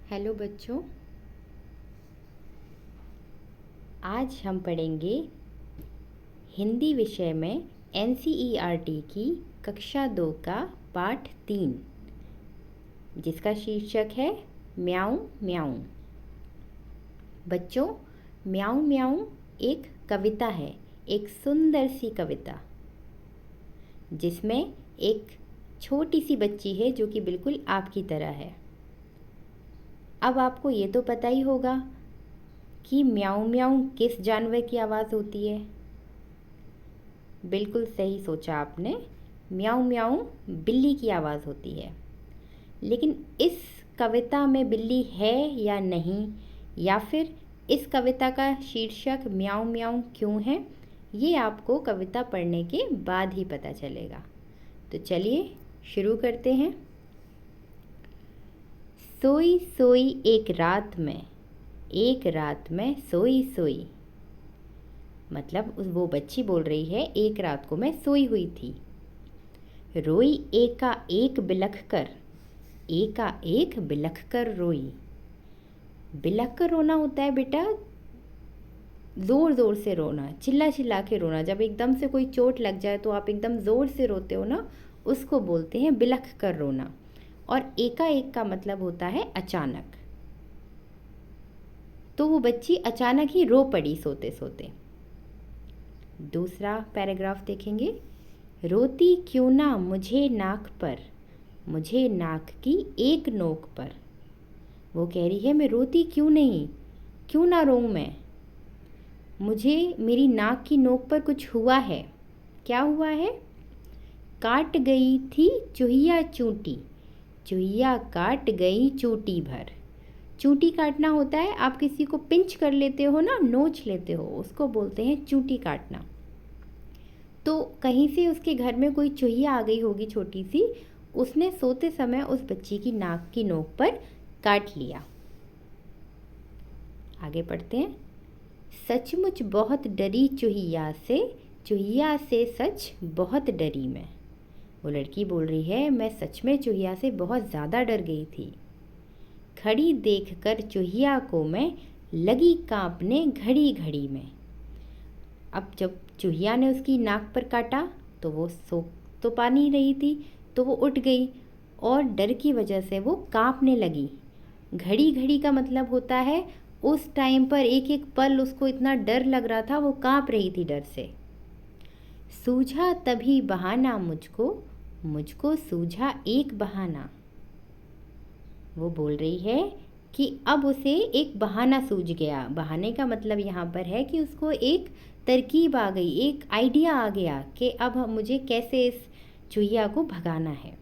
Hello बच्चों, आज हम पढ़ेंगे हिंदी विषय में एनसीईआरटी की कक्षा 2 का पाठ 3, जिसका शीर्षक है म्याऊं म्याऊं। बच्चों, म्याऊं म्याऊं एक कविता है, एक सुंदर सी कविता जिसमें एक छोटी सी बच्ची है जो कि बिल्कुल आपकी तरह है। अब आपको ये तो पता ही होगा कि म्याऊं म्याऊं किस जानवर की आवाज़ होती है। बिल्कुल सही सोचा आपने, म्याऊं म्याऊं बिल्ली की आवाज़ होती है। लेकिन इस कविता में बिल्ली है या नहीं, या फिर इस कविता का शीर्षक म्याऊं म्याऊं क्यों है, ये आपको कविता पढ़ने के बाद ही पता चलेगा। तो चलिए शुरू करते हैं। सोई सोई एक रात में सोई सोई, मतलब वो बच्ची बोल रही है एक रात को मैं सोई हुई थी। रोई एकाएक बिलख कर रोई। बिलख कर रोना होता है बेटा ज़ोर ज़ोर से रोना, चिल्ला चिल्ला के रोना। जब एकदम से कोई चोट लग जाए तो आप एकदम ज़ोर से रोते हो ना, उसको बोलते हैं बिलख कर रोना। और एकाएक का मतलब होता है अचानक। तो वो बच्ची अचानक ही रो पड़ी सोते सोते। दूसरा पैराग्राफ देखेंगे। रोती क्यों ना मुझे नाक की एक नोक पर। वो कह रही है मैं रोती क्यों नहीं, क्यों ना रोऊं मैं, मुझे मेरी नाक की नोक पर कुछ हुआ है। क्या हुआ है? काट गई थी चुहिया काट गई चूटी भर। चूटी काटना होता है, आप किसी को पिंच कर लेते हो ना, नोच लेते हो, उसको बोलते हैं चूटी काटना। तो कहीं से उसके घर में कोई चूहिया आ गई होगी छोटी सी, उसने सोते समय उस बच्ची की नाक की नोक पर काट लिया। आगे पढ़ते हैं। सचमुच बहुत डरी चूहिया से सच बहुत डरी मैं। वो लड़की बोल रही है मैं सच में चूहिया से बहुत ज़्यादा डर गई थी। खड़ी देखकर चूहिया को मैं लगी कांपने घड़ी घड़ी में। अब जब चूहिया ने उसकी नाक पर काटा तो वो सो तो पा नहीं रही थी, तो वो उठ गई और डर की वजह से वो कांपने लगी। घड़ी घड़ी का मतलब होता है उस टाइम पर एक एक पल उसको इतना डर लग रहा था, वो कांप रही थी डर से। सूझा तभी बहाना मुझको सूझा एक बहाना। वो बोल रही है कि अब उसे एक बहाना सूझ गया। बहाने का मतलब यहाँ पर है कि उसको एक तरकीब आ गई, एक आइडिया आ गया कि अब मुझे कैसे इस चूहिया को भगाना है।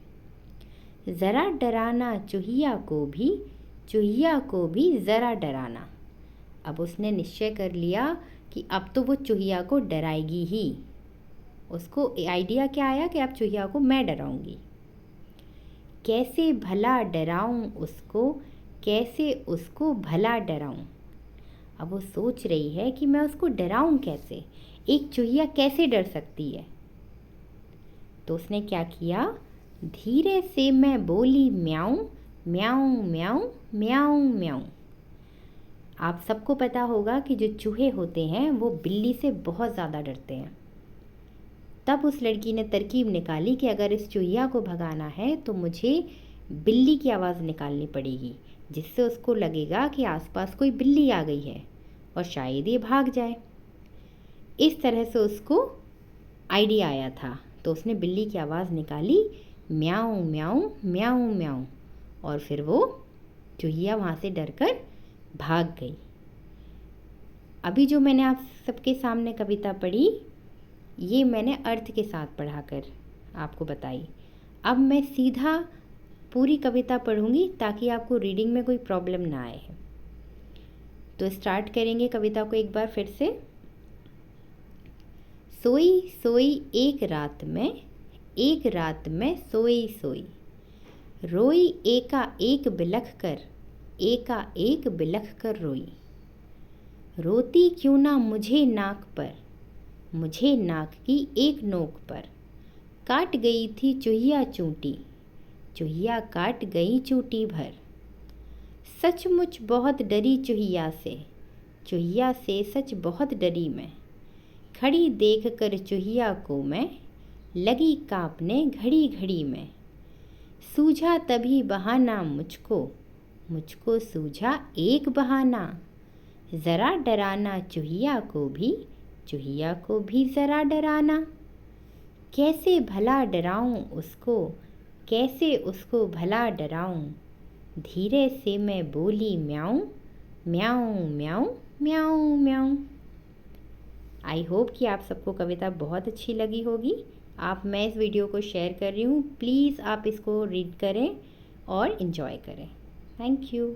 ज़रा डराना चूहिया को भी ज़रा डराना। अब उसने निश्चय कर लिया कि अब तो वो चूहिया को डराएगी ही। उसको आइडिया क्या आया कि अब चूहिया को मैं डराऊंगी। कैसे उसको भला डराऊं। अब वो सोच रही है कि मैं उसको डराऊं कैसे, एक चूहिया कैसे डर सकती है। तो उसने क्या किया, धीरे से मैं बोली म्याऊं म्याऊं म्याऊं म्याऊं म्याऊं। आप सबको पता होगा कि जो चूहे होते हैं वो बिल्ली से बहुत ज़्यादा डरते हैं। तब उस लड़की ने तरकीब निकाली कि अगर इस चूहिया को भगाना है तो मुझे बिल्ली की आवाज़ निकालनी पड़ेगी, जिससे उसको लगेगा कि आसपास कोई बिल्ली आ गई है और शायद ये भाग जाए। इस तरह से उसको आइडिया आया था। तो उसने बिल्ली की आवाज़ निकाली, म्याऊं म्याऊं म्याऊं म्याऊं, और फिर वो चूहिया वहाँ से डरकर भाग गई। अभी जो मैंने आप सबके सामने कविता पढ़ी, ये मैंने अर्थ के साथ पढ़ाकर आपको बताई। अब मैं सीधा पूरी कविता पढ़ूंगी ताकि आपको रीडिंग में कोई प्रॉब्लम ना आए। तो स्टार्ट करेंगे कविता को एक बार फिर से। सोई सोई एक रात में सोई सोई। रोई एकाएक बिलख कर रोई। रोती क्यों ना मुझे नाक की एक नोक पर। काट गई थी चुहिया काट गई चूटी भर। सचमुच बहुत डरी चूहिया से सच बहुत डरी मैं। खड़ी देख कर चूहिया को मैं, लगी काँपने घड़ी घड़ी में। सूझा तभी बहाना मुझको सूझा एक बहाना। ज़रा डराना चूहिया को भी ज़रा डराना। कैसे भला डराऊं उसको भला डराऊं। धीरे से मैं बोली म्याऊं म्याऊं म्याऊं म्याऊं म्याऊं। आई होप कि आप सबको कविता बहुत अच्छी लगी होगी। मैं इस वीडियो को शेयर कर रही हूँ, प्लीज़ आप इसको रीड करें और इन्जॉय करें। Thank you.